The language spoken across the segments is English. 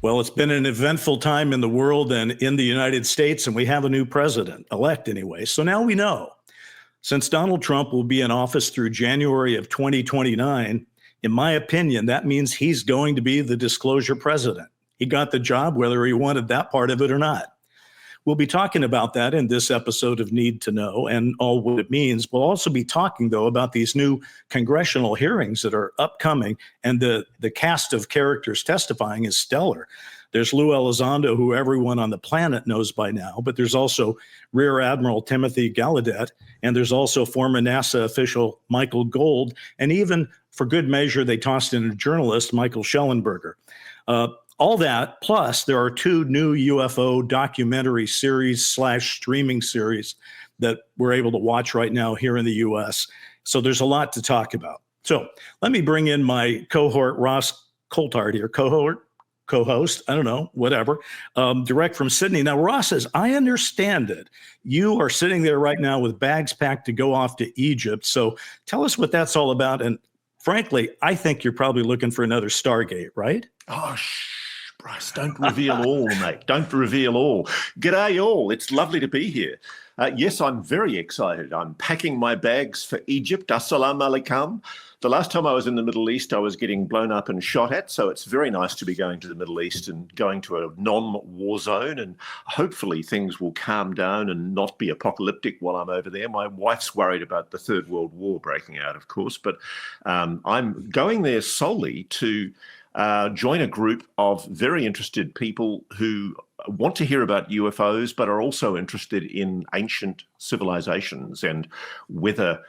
Well, it's been an eventful time in the world and in the United States, and we have a new president, elect anyway. So now we know. Since Donald Trump will be in office through January of 2029, in my opinion, that means he's going to be the disclosure president. He got the job, whether he wanted that part of it or not. We'll be talking about that in this episode of Need to Know and all what it means. We'll also be talking, though, about these new congressional hearings that are upcoming, and the cast of characters testifying is stellar. There's Lou Elizondo, who everyone on the planet knows by now, but there's also Rear Admiral Timothy Gallaudet, and there's also former NASA official Michael Gold, and even, for good measure, they tossed in a journalist, Michael Schellenberger. All that, plus there are two new UFO documentary series / streaming series that we're able to watch right now here in the U.S. So there's a lot to talk about. So let me bring in my cohort, Ross Coulthard here, co-host, I don't know, whatever, direct from Sydney. Now, Ross, as I understand it, you are sitting there right now with bags packed to go off to Egypt. So tell us what that's all about. And frankly, I think you're probably looking for another Stargate, right? Oh, Bryce, don't reveal all, mate. Don't reveal all. G'day all. It's lovely to be here. Yes, I'm very excited. I'm packing my bags for Egypt. Assalamu alaikum. The last time I was in the Middle East, I was getting blown up and shot at. So it's very nice to be going to the Middle East and going to a non-war zone. And hopefully things will calm down and not be apocalyptic while I'm over there. My wife's worried about the Third World War breaking out, of course. But I'm going there solely to join a group of very interested people who want to hear about UFOs, but are also interested in ancient civilizations and whether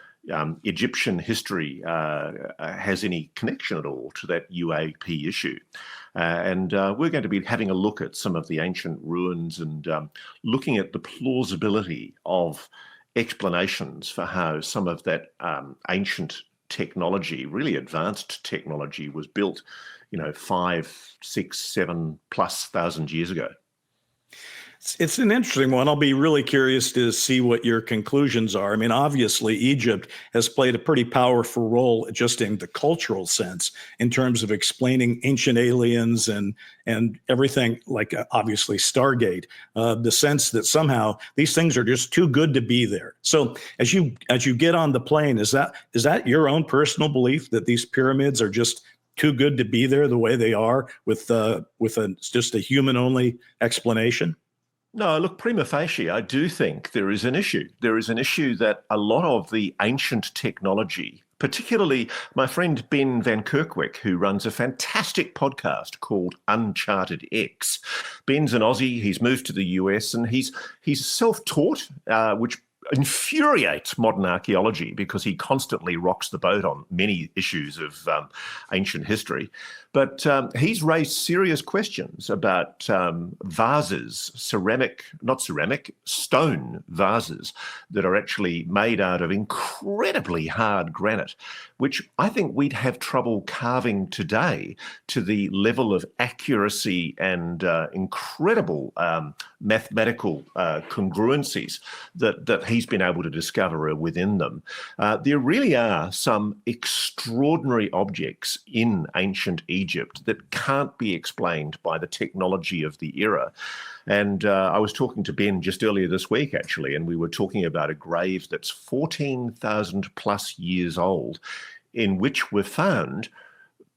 Egyptian history has any connection at all to that UAP issue. And we're going to be having a look at some of the ancient ruins and looking at the plausibility of explanations for how some of that ancient technology, really advanced technology, was built 5, 6, 7+ thousand years ago. It's an interesting one. I'll be really curious to see what your conclusions are. I mean, obviously, Egypt has played a pretty powerful role just in the cultural sense in terms of explaining ancient aliens and everything, like obviously Stargate, the sense that somehow these things are just too good to be there. So as you get on the plane, is that your own personal belief that these pyramids are just too good to be there the way they are with just a human-only explanation? No, look, prima facie, I do think there is an issue. There is an issue that a lot of the ancient technology, particularly my friend Ben Van Kerkwyk, who runs a fantastic podcast called Uncharted X. Ben's an Aussie. He's moved to the US and he's self-taught, which infuriates modern archaeology because he constantly rocks the boat on many issues of ancient history. But he's raised serious questions about vases, stone vases that are actually made out of incredibly hard granite, which I think we'd have trouble carving today to the level of accuracy and incredible mathematical congruencies that he's been able to discover within them. There really are some extraordinary objects in ancient Egypt that can't be explained by the technology of the era. And I was talking to Ben just earlier this week, actually, and we were talking about a grave that's 14,000 plus years old, in which were found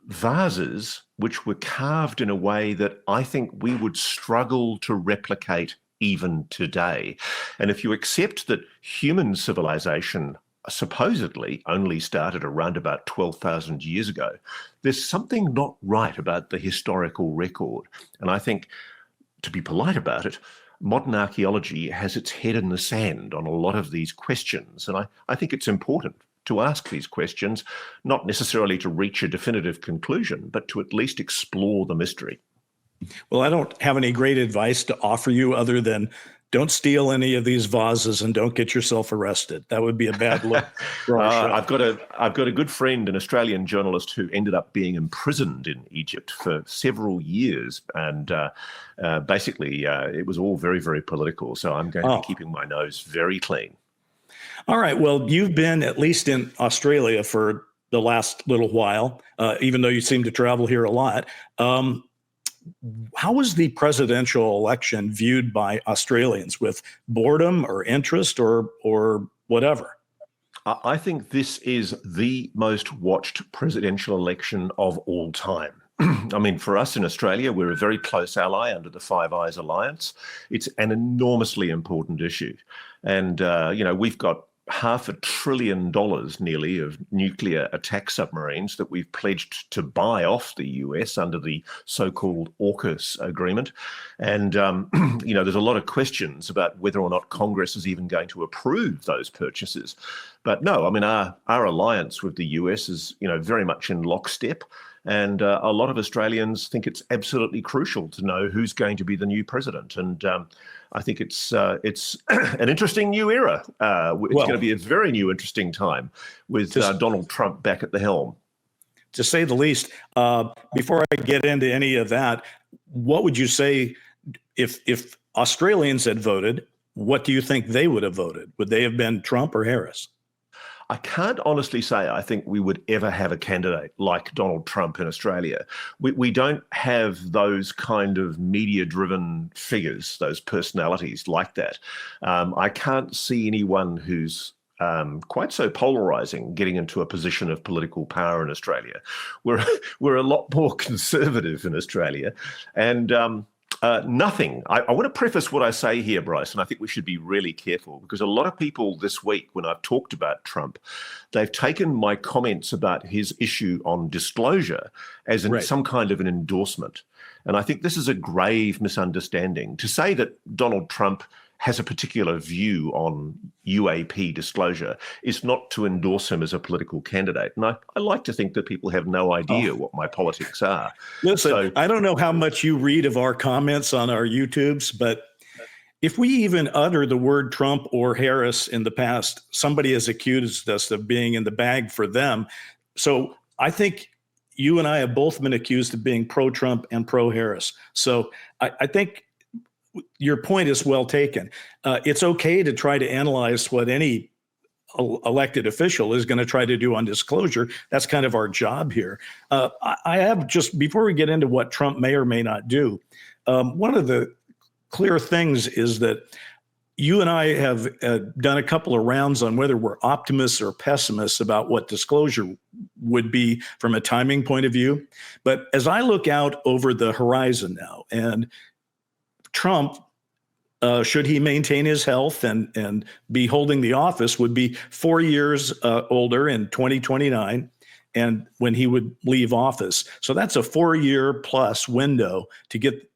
vases which were carved in a way that I think we would struggle to replicate even today. And if you accept that human civilization supposedly only started around about 12,000 years ago, there's something not right about the historical record. And I think, to be polite about it, modern archaeology has its head in the sand on a lot of these questions. And I think it's important to ask these questions, not necessarily to reach a definitive conclusion, but to at least explore the mystery. Well, I don't have any great advice to offer you other than don't steal any of these vases and don't get yourself arrested. That would be a bad look for our show. I've got a good friend, an Australian journalist, who ended up being imprisoned in Egypt for several years. And basically, it was all very, very political. So I'm going to be keeping my nose very clean. All right. Well, you've been at least in Australia for the last little while, even though you seem to travel here a lot. how was the presidential election viewed by Australians, with boredom or interest or whatever? I think this is the most watched presidential election of all time. I mean, for us in Australia, we're a very close ally under the Five Eyes Alliance. It's an enormously important issue. And, we've got $500 billion nearly of nuclear attack submarines that we've pledged to buy off the US under the so-called AUKUS agreement. And, there's a lot of questions about whether or not Congress is even going to approve those purchases. But no, I mean, our alliance with the US is, very much in lockstep. And a lot of Australians think it's absolutely crucial to know who's going to be the new president. And I think it's an interesting new era. It's going to be a very new, interesting time with Donald Trump back at the helm. To say the least. Before I get into any of that, what would you say if Australians had voted? What do you think they would have voted? Would they have been Trump or Harris? I can't honestly say I think we would ever have a candidate like Donald Trump in Australia. We don't have those kind of media-driven figures, those personalities like that. I can't see anyone who's quite so polarizing getting into a position of political power in Australia. We're a lot more conservative in Australia, and nothing. I want to preface what I say here, Bryce, and I think we should be really careful, because a lot of people this week, when I've talked about Trump, they've taken my comments about his issue on disclosure as some kind of an endorsement. And I think this is a grave misunderstanding. To say that Donald Trump has a particular view on UAP disclosure is not to endorse him as a political candidate. And I like to think that people have no idea what my politics are. Listen, I don't know how much you read of our comments on our YouTubes, but if we even utter the word Trump or Harris in the past, somebody has accused us of being in the bag for them. So I think you and I have both been accused of being pro-Trump and pro-Harris. So I think your point is well taken. It's okay to try to analyze what any elected official is going to try to do on disclosure. That's kind of our job here. I have, just before we get into what Trump may or may not do, one of the clear things is that you and I have done a couple of rounds on whether we're optimists or pessimists about what disclosure would be from a timing point of view. But as I look out over the horizon now, and Trump, should he maintain his health and be holding the office, would be 4 years older in 2029, and when he would leave office. So that's a 4-year plus window to get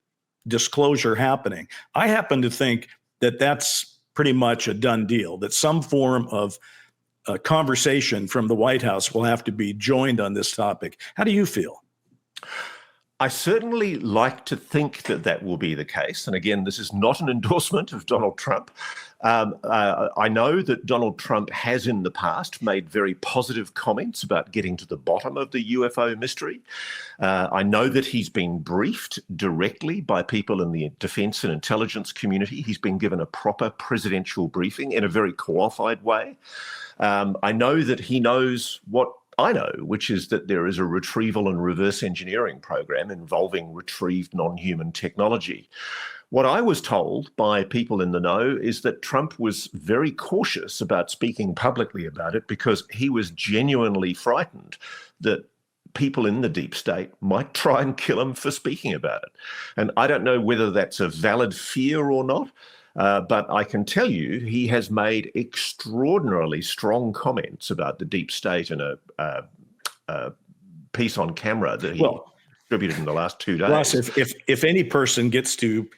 disclosure happening. I happen to think that that's pretty much a done deal, that some form of conversation from the White House will have to be joined on this topic. How do you feel? I certainly like to think that that will be the case. And again, this is not an endorsement of Donald Trump. I know that Donald Trump has in the past made very positive comments about getting to the bottom of the UFO mystery. I know that he's been briefed directly by people in the defense and intelligence community. He's been given a proper presidential briefing in a very qualified way. I know that he knows what I know, which is that there is a retrieval and reverse engineering program involving retrieved non-human technology. What I was told by people in the know is that Trump was very cautious about speaking publicly about it because he was genuinely frightened that people in the deep state might try and kill him for speaking about it. And I don't know whether that's a valid fear or not. But I can tell you he has made extraordinarily strong comments about the deep state in a piece on camera that he distributed in the last 2 days. Ross, if any person gets to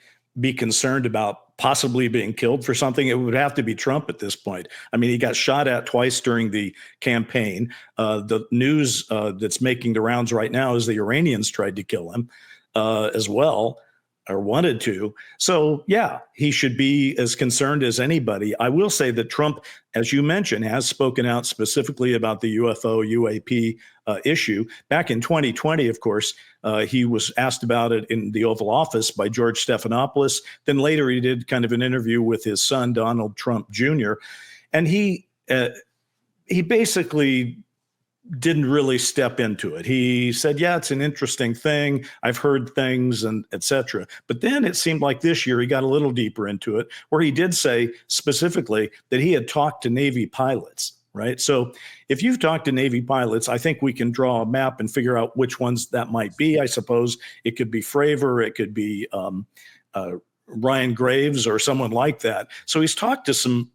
be concerned about possibly being killed for something, it would have to be Trump at this point. I mean, he got shot at twice during the campaign. The news that's making the rounds right now is the Iranians tried to kill him as well, or wanted to. So yeah, he should be as concerned as anybody. I will say that Trump, as you mentioned, has spoken out specifically about the UFO UAP issue. Back in 2020, of course, he was asked about it in the Oval Office by George Stephanopoulos. Then later he did kind of an interview with his son, Donald Trump Jr. And he basically didn't really step into it. He said, yeah, it's an interesting thing. I've heard things and et cetera. But then it seemed like this year he got a little deeper into it, where he did say specifically that he had talked to Navy pilots, right? So if you've talked to Navy pilots, I think we can draw a map and figure out which ones that might be. I suppose it could be Fravor, it could be Ryan Graves or someone like that. So he's talked to some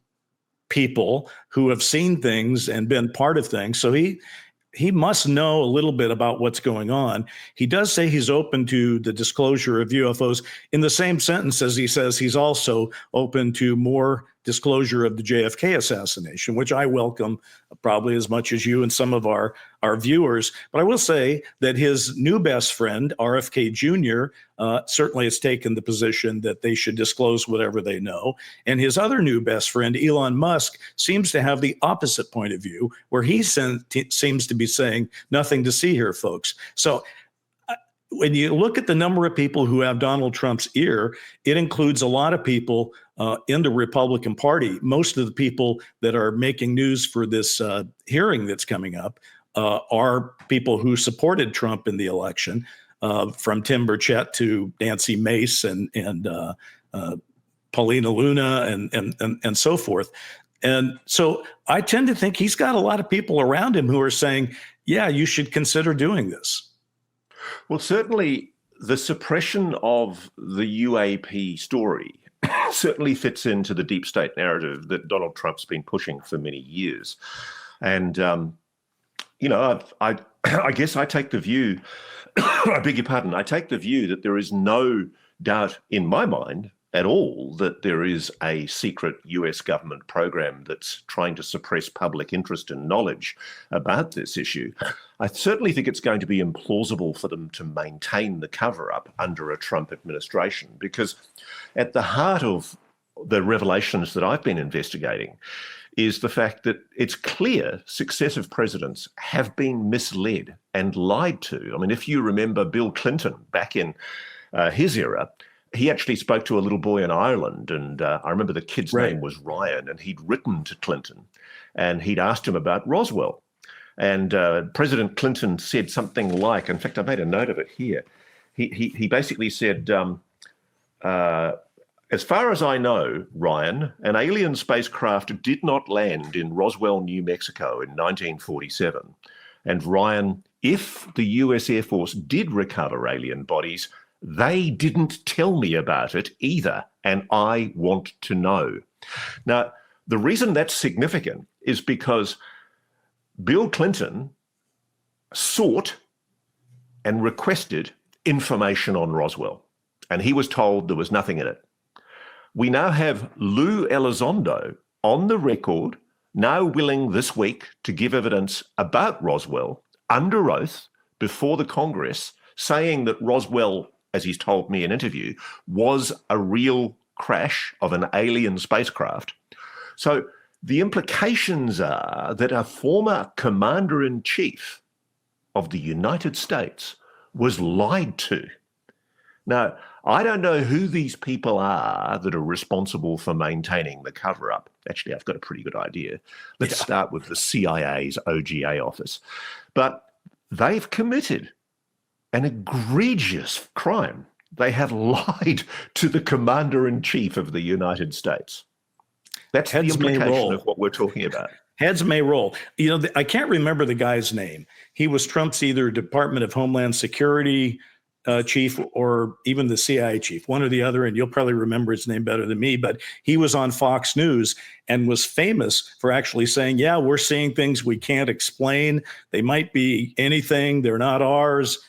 people who have seen things and been part of things. So he must know a little bit about what's going on. He does say he's open to the disclosure of UFOs. In the same sentence as he says he's also open to more disclosure of the JFK assassination, which I welcome probably as much as you and some of our viewers. But I will say that his new best friend, RFK Jr., certainly has taken the position that they should disclose whatever they know. And his other new best friend, Elon Musk, seems to have the opposite point of view, where he seems to be saying nothing to see here, folks. So when you look at the number of people who have Donald Trump's ear, it includes a lot of people in the Republican Party. Most of the people that are making news for this hearing that's coming up are people who supported Trump in the election, from Tim Burchett to Nancy Mace and Paulina Luna and so forth. And so I tend to think he's got a lot of people around him who are saying, yeah, you should consider doing this. Well, certainly the suppression of the UAP story certainly fits into the deep state narrative that Donald Trump's been pushing for many years. And, I guess I take the view, I beg your pardon, I take the view that there is no doubt in my mind at all that there is a secret US government program that's trying to suppress public interest and knowledge about this issue. I certainly think it's going to be implausible for them to maintain the cover-up under a Trump administration, because at the heart of the revelations that I've been investigating is the fact that it's clear successive presidents have been misled and lied to. I mean, if you remember Bill Clinton back in his era, he actually spoke to a little boy in Ireland, and I remember the kid's name was Ryan, and he'd written to Clinton, and he'd asked him about Roswell. And President Clinton said something like, in fact, I made a note of it here. He basically said, as far as I know, Ryan, an alien spacecraft did not land in Roswell, New Mexico in 1947. And Ryan, if the US Air Force did recover alien bodies, they didn't tell me about it either, and I want to know. Now, the reason that's significant is because Bill Clinton sought and requested information on Roswell, and he was told there was nothing in it. We now have Lou Elizondo on the record, now willing this week to give evidence about Roswell under oath before the Congress, saying that Roswell, as he's told me in an interview, was a real crash of an alien spacecraft. So the implications are that a former commander-in-chief of the United States was lied to. Now, I don't know who these people are that are responsible for maintaining the cover-up. Actually, I've got a pretty good idea. Let's start with the CIA's OGA office. But they've committed an egregious crime. They have lied to the commander-in-chief of the United States. That's the implication of what we're talking about. Heads may roll. You know, I can't remember the guy's name. He was Trump's either Department of Homeland Security chief or even the CIA chief, one or the other, and you'll probably remember his name better than me, but he was on Fox News and was famous for actually saying, yeah, we're seeing things we can't explain. They might be anything. They're not ours.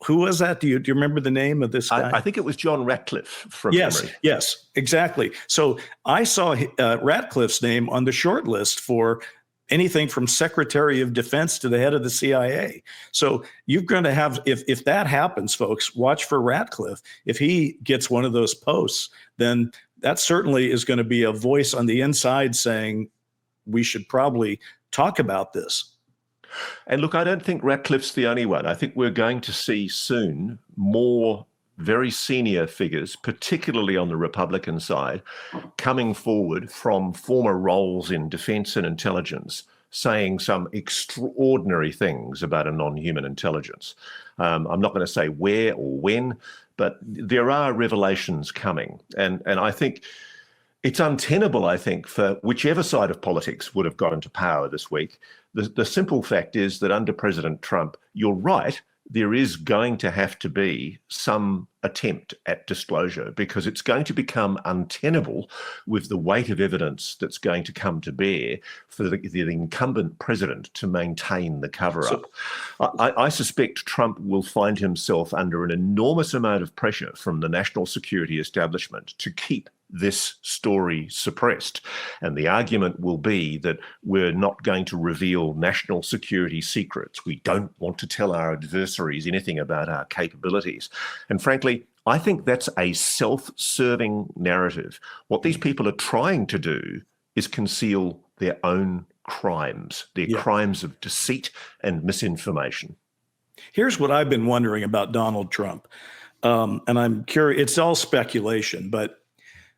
Who was that? Do you remember the name of this guy? I think it was John Ratcliffe from memory. Yes, exactly. So I saw Ratcliffe's name on the short list for anything from Secretary of Defense to the head of the CIA. So you're going to have, if that happens, folks, watch for Ratcliffe. If he gets one of those posts, then that certainly is going to be a voice on the inside saying we should probably talk about this. And look, I don't think Ratcliffe's the only one. I think we're going to see soon more very senior figures, particularly on the Republican side, coming forward from former roles in defense and intelligence, saying some extraordinary things about a non-human intelligence. I'm not going to say where or when, but there are revelations coming. And I think it's untenable, I think, for whichever side of politics would have got into power this week. The simple fact is that under President Trump, you're right, there is going to have to be some attempt at disclosure, because it's going to become untenable with the weight of evidence that's going to come to bear for the incumbent president to maintain the cover-up. I suspect Trump will find himself under an enormous amount of pressure from the national security establishment to keep this story suppressed. And the argument will be that we're not going to reveal national security secrets. We don't want to tell our adversaries anything about our capabilities. And frankly, I think that's a self-serving narrative. What these people are trying to do is conceal their own crimes, their crimes of deceit and misinformation. Here's what I've been wondering about Donald Trump. And I'm curious, it's all speculation, but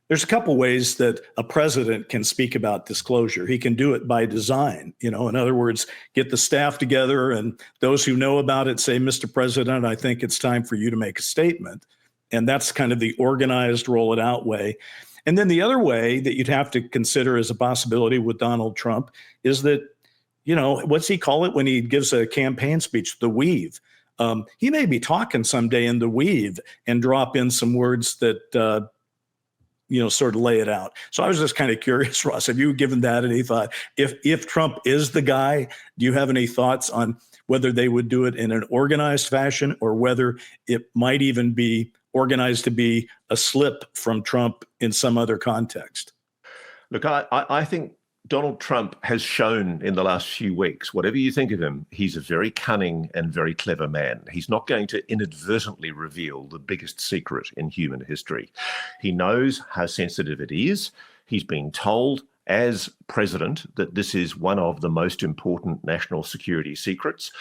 there's a couple ways that a president can speak about disclosure. He can do it by design. In other words, get the staff together and those who know about it say, Mr. President, I think it's time for you to make a statement. And that's kind of the organized, roll it out way. And then the other way that you'd have to consider as a possibility with Donald Trump is that, what's he call it when he gives a campaign speech? The weave. He may be talking someday in the weave and drop in some words that, sort of lay it out. So I was just kind of curious, Ross, have you given that any thought? If Trump is the guy, do you have any thoughts on whether they would do it in an organized fashion or whether it might even be organized to be a slip from Trump in some other context? Look, I think Donald Trump has shown in the last few weeks, whatever you think of him, he's a very cunning and very clever man. He's not going to inadvertently reveal the biggest secret in human history. He knows how sensitive it is. He's been told as president that this is one of the most important national security secrets.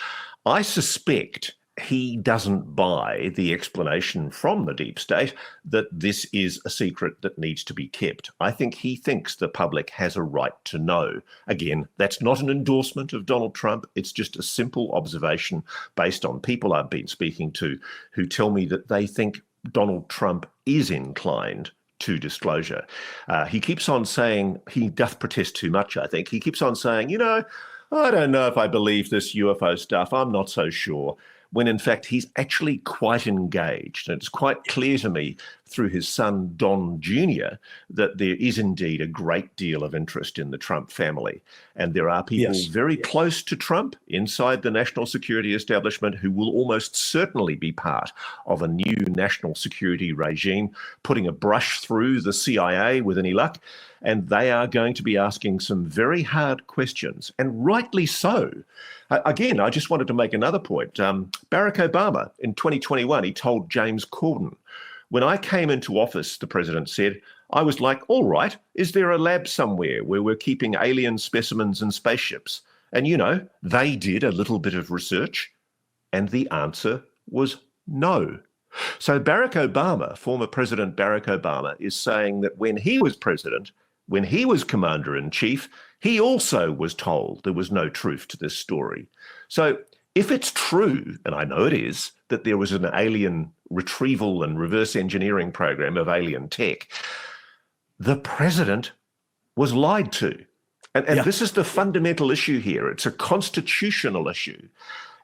I suspect he doesn't buy the explanation from the deep state that this is a secret that needs to be kept. I think he thinks the public has a right to know. Again, that's not an endorsement of Donald Trump. It's just a simple observation based on people I've been speaking to who tell me that they think Donald Trump is inclined to disclosure. He keeps on saying, he doth protest too much, I think. He keeps on saying, I don't know if I believe this UFO stuff. I'm not so sure. When in fact he's actually quite engaged. And it's quite clear to me through his son, Don Jr., that there is indeed a great deal of interest in the Trump family. And there are people very close to Trump inside the national security establishment who will almost certainly be part of a new national security regime, putting a brush through the CIA with any luck. And they are going to be asking some very hard questions, and rightly so. Again, I just wanted to make another point. Barack Obama in 2021, he told James Corden, when I came into office, the president said, I was like, all right, is there a lab somewhere where we're keeping alien specimens and spaceships? And, they did a little bit of research, and the answer was no. So Barack Obama, former President Barack Obama, is saying that when he was president, when he was commander-in-chief, he also was told there was no truth to this story. So if it's true, and I know it is, that there was an alien retrieval and reverse engineering program of alien tech, the president was lied to. And this is the fundamental issue here. It's a constitutional issue.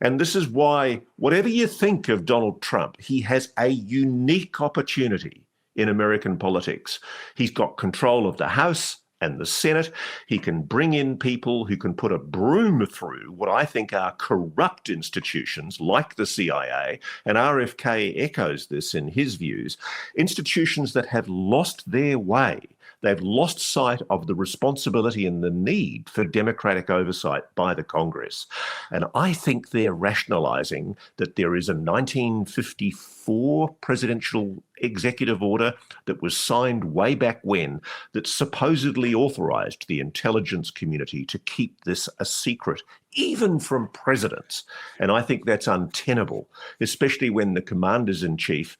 And this is why, whatever you think of Donald Trump, he has a unique opportunity in American politics. He's got control of the House and the Senate. He can bring in people who can put a broom through what I think are corrupt institutions like the CIA, and RFK echoes this in his views, institutions that have lost their way. They've lost sight of the responsibility and the need for democratic oversight by the Congress. And I think they're rationalizing that there is a 1954 presidential executive order that was signed way back when that supposedly authorized the intelligence community to keep this a secret, even from presidents. And I think that's untenable, especially when the commanders-in-chief,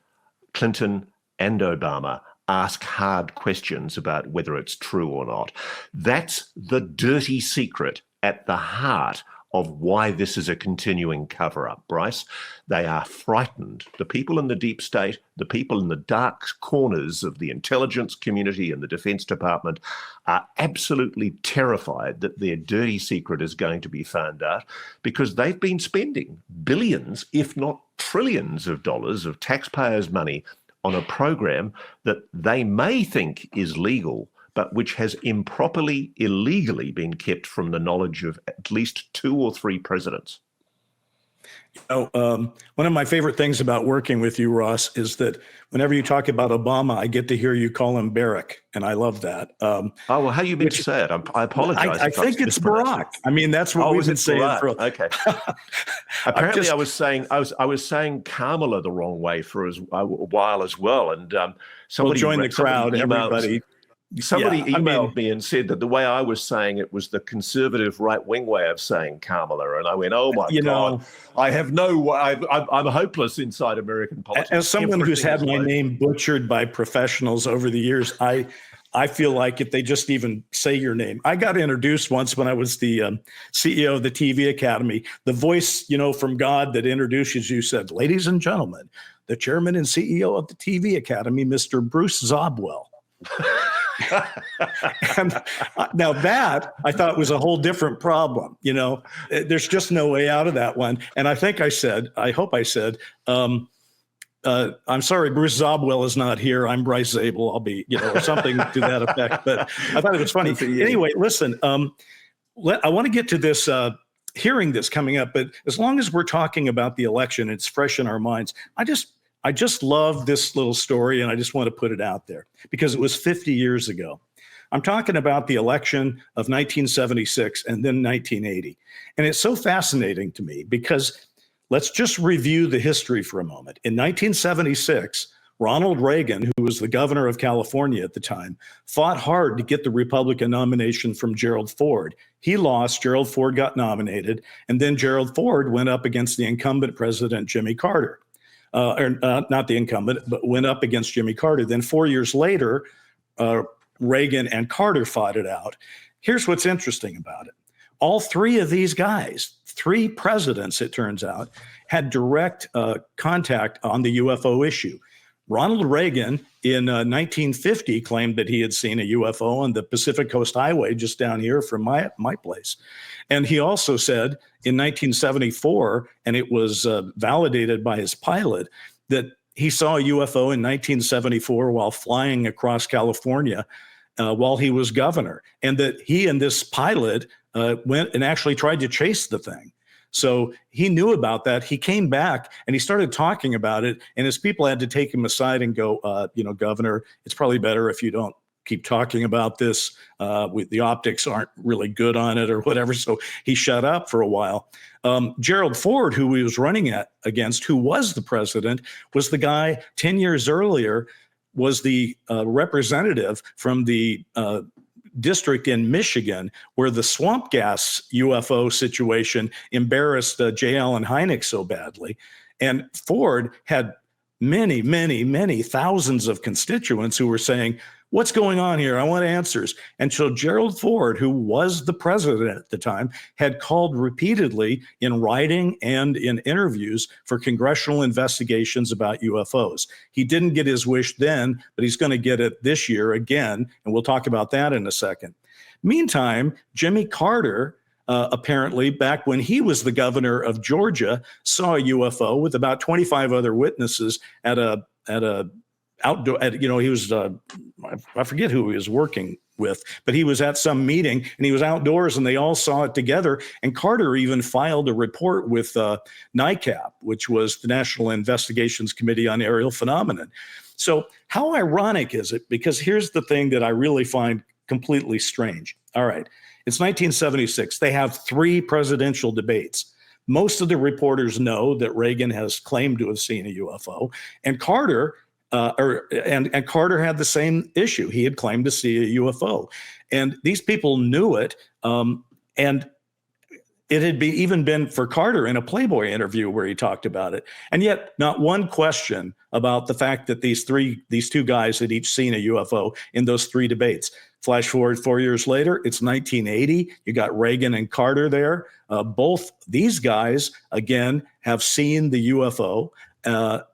Clinton and Obama, ask hard questions about whether it's true or not. That's the dirty secret at the heart of why this is a continuing cover-up, Bryce. They are frightened. The people in the deep state, the people in the dark corners of the intelligence community and the Defense Department are absolutely terrified that their dirty secret is going to be found out, because they've been spending billions, if not trillions of dollars of taxpayers' money on a program that they may think is legal, but which has improperly, illegally been kept from the knowledge of at least 2 or 3 presidents. One of my favorite things about working with you, Ross, is that whenever you talk about Obama, I get to hear you call him Barack, and I love that. Well, how you meant to say it? I apologize. I think it's Barack. I mean, that's what we've been saying for. Okay. Apparently, I was saying Kamala the wrong way for a while as well, and somebody join the crowd, everybody. Somebody emailed me and said that the way I was saying it was the conservative right-wing way of saying Kamala, and I went, "Oh my God, I have I'm hopeless inside American politics." As someone who's had my name butchered by professionals over the years, I feel like if they just even say your name. I got introduced once when I was the CEO of the TV Academy. The voice, from God that introduces you said, "Ladies and gentlemen, the chairman and CEO of the TV Academy, Mr. Bruce Zobwell." And now that I thought was a whole different problem. There's just no way out of that one. And I hope I said, I'm sorry, Bruce Zobwell is not here. I'm Bryce Zabel. I'll be, or something to that effect. But I thought it was funny. Anyway, listen, I want to get to this hearing this coming up. But as long as we're talking about the election, it's fresh in our minds. I just love this little story, and I just want to put it out there because it was 50 years ago. I'm talking about the election of 1976 and then 1980. And it's so fascinating to me because let's just review the history for a moment. In 1976, Ronald Reagan, who was the governor of California at the time, fought hard to get the Republican nomination from Gerald Ford. He lost, Gerald Ford got nominated, and then Gerald Ford went up against the incumbent president, Jimmy Carter. Not the incumbent, but went up against Jimmy Carter. Then 4 years later, Reagan and Carter fought it out. Here's what's interesting about it. All 3 of these guys, 3 presidents, it turns out, had direct contact on the UFO issue. Ronald Reagan in 1950 claimed that he had seen a UFO on the Pacific Coast Highway just down here from my place. And he also said in 1974, and it was validated by his pilot, that he saw a UFO in 1974 while flying across California while he was governor, and that he and this pilot went and actually tried to chase the thing. So he knew about that. He came back and he started talking about it. And his people had to take him aside and go, Governor, it's probably better if you don't keep talking about this. The optics aren't really good on it or whatever. So he shut up for a while. Gerald Ford, who he was running against, who was the president, was the guy 10 years earlier, was the representative from the district in Michigan where the swamp gas UFO situation embarrassed J. Allen Hynek so badly. And Ford had many, many, many thousands of constituents who were saying, what's going on here? I want answers. And so Gerald Ford, who was the president at the time, had called repeatedly in writing and in interviews for congressional investigations about UFOs. He didn't get his wish then, but he's going to get it this year again. And we'll talk about that in a second. Meantime, Jimmy Carter, apparently back when he was the governor of Georgia, saw a UFO with about 25 other witnesses at a outdoor, he was, I forget who he was working with, but he was at some meeting and he was outdoors and they all saw it together. And Carter even filed a report with NICAP, which was the National Investigations Committee on Aerial Phenomenon. So how ironic is it? Because here's the thing that I really find completely strange. All right. It's 1976. They have 3 presidential debates. Most of the reporters know that Reagan has claimed to have seen a UFO, and Carter Carter had the same issue. He had claimed to see a UFO, and these people knew it. And it had even been for Carter in a Playboy interview where he talked about it. And yet not one question about the fact that these 2 guys had each seen a UFO in those 3 debates. Flash forward 4 years later, it's 1980. You got Reagan and Carter there. Both these guys, again, have seen the UFO, a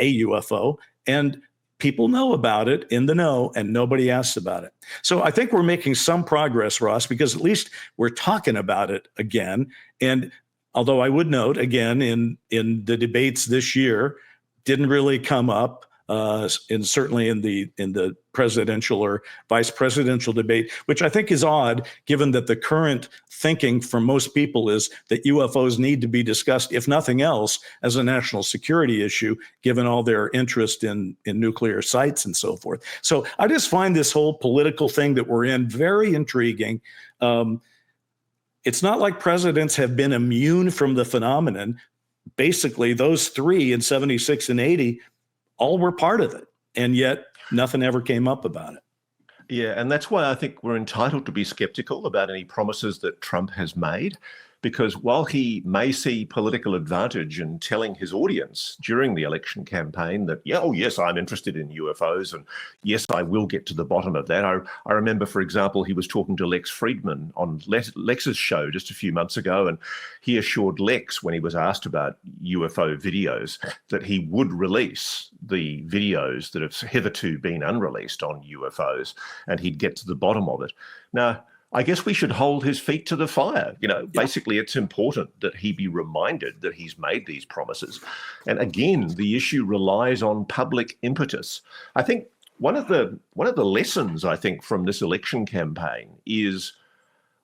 UFO, and people know about it in the know, and nobody asks about it. So I think we're making some progress, Ross, because at least we're talking about it again. And although I would note, again, in the debates this year, didn't really come up. And certainly in the presidential or vice presidential debate, which I think is odd, given that the current thinking from most people is that UFOs need to be discussed, if nothing else, as a national security issue, given all their interest in nuclear sites and so forth. So I just find this whole political thing that we're in very intriguing. It's not like presidents have been immune from the phenomenon. Basically, those three in 76 and 80 all were part of it, and yet nothing ever came up about it. Yeah, and that's why I think we're entitled to be skeptical about any promises that Trump has made, because while he may see political advantage in telling his audience during the election campaign that, yeah, oh, yes, I'm interested in UFOs, and yes, I will get to the bottom of that. I remember, for example, he was talking to Lex Friedman on Lex's show just a few months ago, and he assured Lex, when he was asked about UFO videos, that he would release the videos that have hitherto been unreleased on UFOs, and he'd get to the bottom of it. Now, I guess we should hold his feet to the fire. Basically, it's important that he be reminded that he's made these promises. And again, the issue relies on public impetus. I think one of the lessons, I think, from this election campaign is,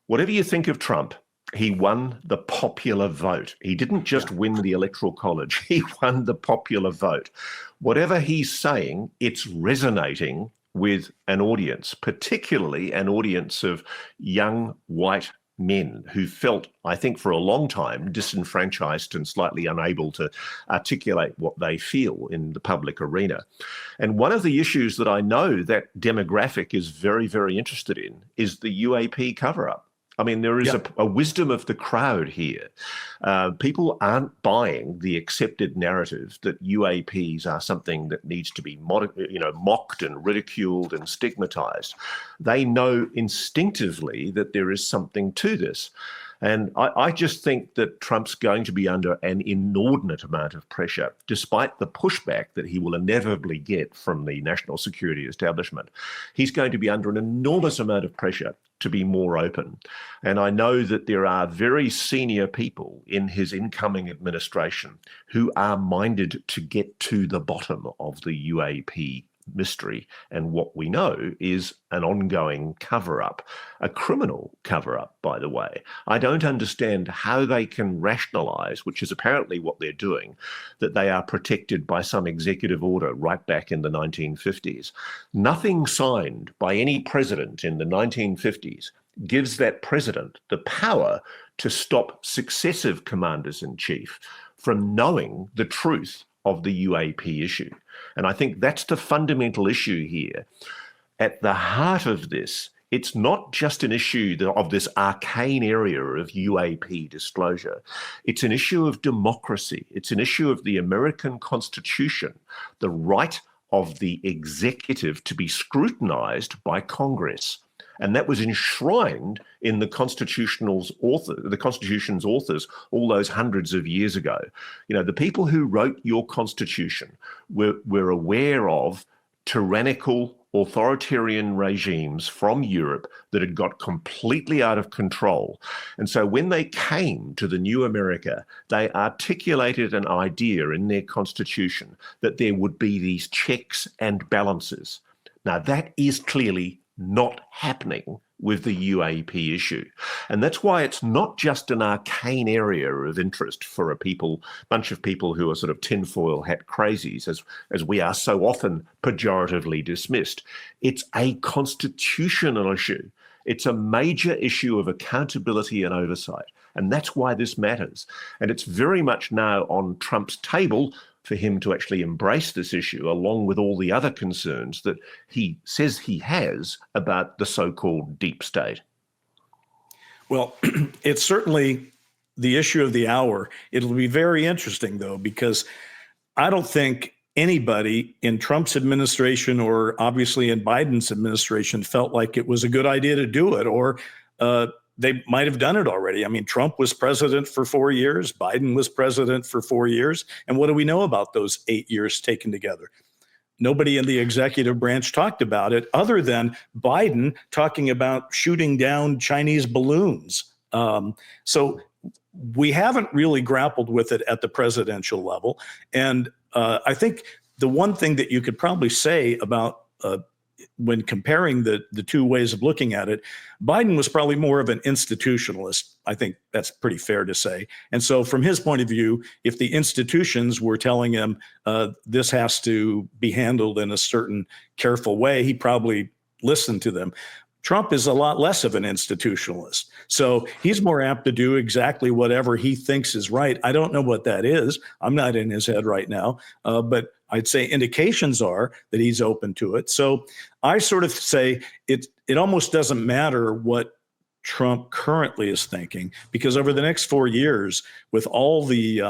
whatever you think of Trump, he won the popular vote. He didn't just win the Electoral College. He won the popular vote. Whatever he's saying, it's resonating with an audience, particularly an audience of young white men who felt, I think, for a long time disenfranchised and slightly unable to articulate what they feel in the public arena. And one of the issues that I know that demographic is very, very interested in is the UAP cover-up. I mean, there is a wisdom of the crowd here. People aren't buying the accepted narrative that UAPs are something that needs to be mocked and ridiculed and stigmatized. They know instinctively that there is something to this. And I just think that Trump's going to be under an inordinate amount of pressure, despite the pushback that he will inevitably get from the national security establishment. He's going to be under an enormous amount of pressure to be more open. And I know that there are very senior people in his incoming administration who are minded to get to the bottom of the UAP mystery. And what we know is an ongoing cover-up, a criminal cover-up, by the way. I don't understand how they can rationalize, which is apparently what they're doing, that they are protected by some executive order right back in the 1950s. Nothing signed by any president in the 1950s gives that president the power to stop successive commanders-in-chief from knowing the truth of the UAP issue. And I think that's the fundamental issue here. At the heart of this, it's not just an issue of this arcane area of UAP disclosure. It's an issue of democracy. It's an issue of the American Constitution, the right of the executive to be scrutinized by Congress. And that was enshrined in the Constitution's authors all those hundreds of years ago. The people who wrote your Constitution were aware of tyrannical authoritarian regimes from Europe that had got completely out of control. And so when they came to the new America, they articulated an idea in their Constitution that there would be these checks and balances. Now, that is clearly not happening with the UAP issue. And that's why it's not just an arcane area of interest for a bunch of people who are sort of tinfoil hat crazies, as we are so often pejoratively dismissed. It's a constitutional issue. It's a major issue of accountability and oversight. And that's why this matters. And it's very much now on Trump's table for him to actually embrace this issue, along with all the other concerns that he says he has about the so-called deep state. Well, it's certainly the issue of the hour. It'll be very interesting, though, because I don't think anybody in Trump's administration or obviously in Biden's administration felt like it was a good idea to do it, or they might have done it already. I mean, Trump was president for 4 years. Biden was president for 4 years. And what do we know about those 8 years taken together? Nobody in the executive branch talked about it other than Biden talking about shooting down Chinese balloons. So we haven't really grappled with it at the presidential level. And I think the one thing that you could probably say about when comparing the two ways of looking at it, Biden was probably more of an institutionalist. I think that's pretty fair to say. And so from his point of view, if the institutions were telling him this has to be handled in a certain careful way, he probably listened to them. Trump is a lot less of an institutionalist. So he's more apt to do exactly whatever he thinks is right. I don't know what that is. I'm not in his head right now, but I'd say indications are that he's open to it. So I sort of say it almost doesn't matter what Trump currently is thinking, because over the next 4 years, with all the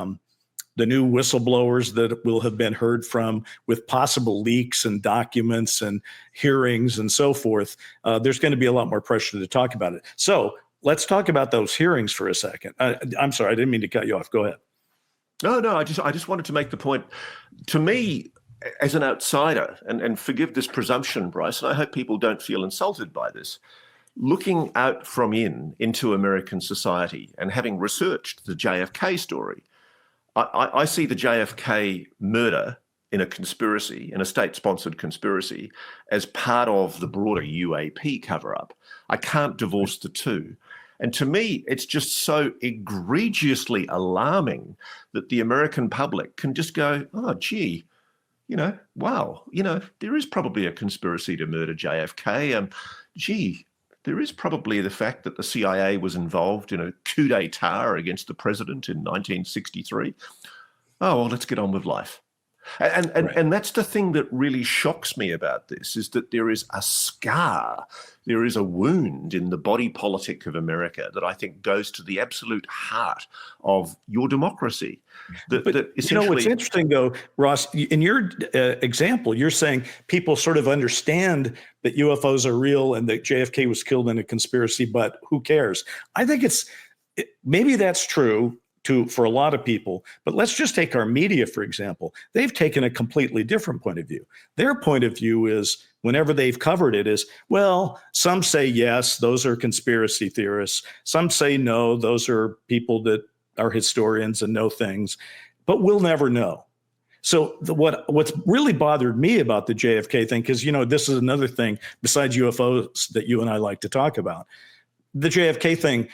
new whistleblowers that will have been heard from, with possible leaks and documents and hearings and so forth, there's going to be a lot more pressure to talk about it. So let's talk about those hearings for a second. I'm sorry, I didn't mean to cut you off. Go ahead. No, I just wanted to make the point. To me, as an outsider, and forgive this presumption, Bryce, and I hope people don't feel insulted by this, looking out from into American society and having researched the JFK story, I see the JFK murder in a conspiracy, in a state-sponsored conspiracy, as part of the broader UAP cover-up. I can't divorce the two. And to me, it's just so egregiously alarming that the American public can just go, oh, gee, wow, there is probably a conspiracy to murder JFK. Gee, there is probably the fact that the CIA was involved in a coup d'etat against the president in 1963. Oh, well, let's get on with life. And that's the thing that really shocks me about this, is that there is a scar, there is a wound in the body politic of America that I think goes to the absolute heart of your democracy. What's interesting, though, Ross, in your example, you're saying people sort of understand that UFOs are real and that JFK was killed in a conspiracy, but who cares? I think maybe that's true for a lot of people, but let's just take our media, for example. They've taken a completely different point of view. Their point of view is, whenever they've covered it, is, well, some say yes, those are conspiracy theorists. Some say no, those are people that are historians and know things, but we'll never know. So what's really bothered me about the JFK thing, because, this is another thing besides UFOs that you and I like to talk about. The JFK thing,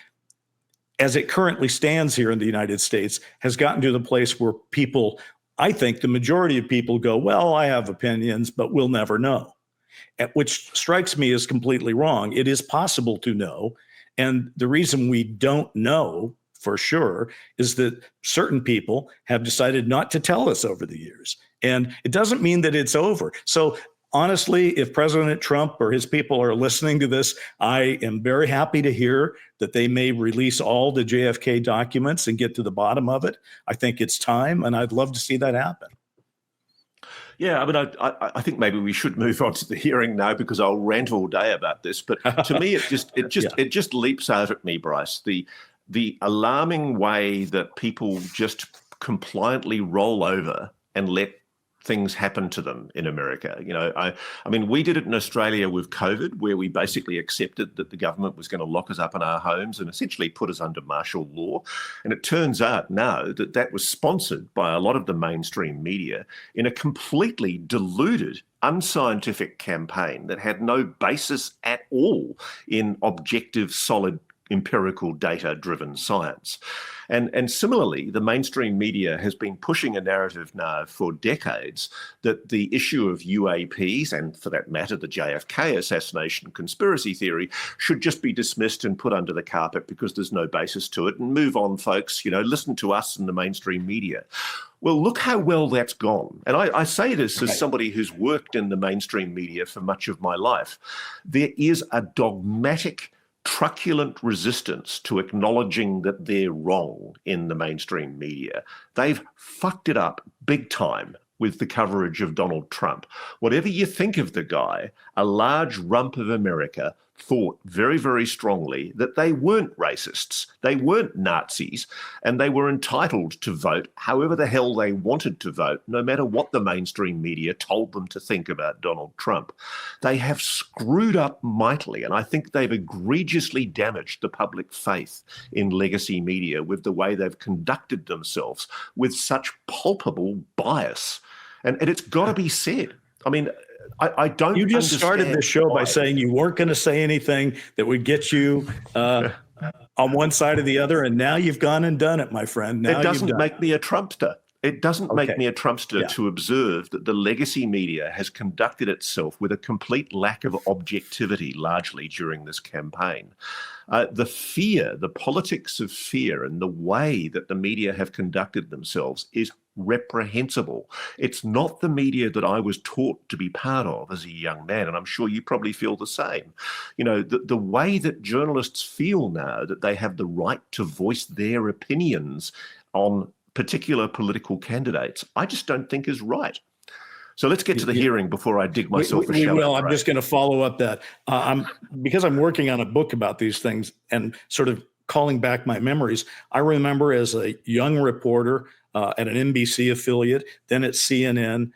as it currently stands here in the United States, has gotten to the place where people, I think the majority of people go, well, I have opinions, but we'll never know, which strikes me as completely wrong. It is possible to know. And the reason we don't know for sure is that certain people have decided not to tell us over the years. And it doesn't mean that it's over. So honestly, if President Trump or his people are listening to this, I am very happy to hear that they may release all the JFK documents and get to the bottom of it. I think it's time, and I'd love to see that happen. Yeah, I mean, I think maybe we should move on to the hearing now, because I'll rant all day about this. But to me, it just leaps out at me, Bryce, the alarming way that people just compliantly roll over and let things happen to them in America. I mean, we did it in Australia with COVID, where we basically accepted that the government was going to lock us up in our homes and essentially put us under martial law. And it turns out now that that was sponsored by a lot of the mainstream media in a completely deluded, unscientific campaign that had no basis at all in objective, solid, empirical, data-driven science. And similarly, the mainstream media has been pushing a narrative now for decades that the issue of UAPs, and for that matter, the JFK assassination conspiracy theory, should just be dismissed and put under the carpet because there's no basis to it, and move on, folks, listen to us in the mainstream media. Well, look how well that's gone. And I say this as somebody who's worked in the mainstream media for much of my life. There is a dogmatic, truculent resistance to acknowledging that they're wrong in the mainstream media. They've fucked it up big time with the coverage of Donald Trump. Whatever you think of the guy, a large rump of America thought very, very strongly that they weren't racists, they weren't Nazis, and they were entitled to vote however the hell they wanted to vote, no matter what the mainstream media told them to think about Donald Trump. They have screwed up mightily, and I think they've egregiously damaged the public faith in legacy media with the way they've conducted themselves with such palpable bias. And it's got to be said. I mean, I don't. You just started the show by saying you weren't going to say anything that would get you on one side or the other, and now you've gone and done it, my friend. Now it doesn't make me a Trumpster. It doesn't make me a Trumpster to observe that the legacy media has conducted itself with a complete lack of objectivity, largely during this campaign. The fear, the politics of fear, and the way that the media have conducted themselves is reprehensible. It's not the media that I was taught to be part of as a young man, and I'm sure you probably feel the same. You know, the way that journalists feel now that they have the right to voice their opinions on particular political candidates, I just don't think is right. So let's get to the hearing before I dig myself a shallow grave. I'm just going to follow up that. Because I'm working on a book about these things and sort of calling back my memories. I remember as a young reporter at an NBC affiliate, then at CNN,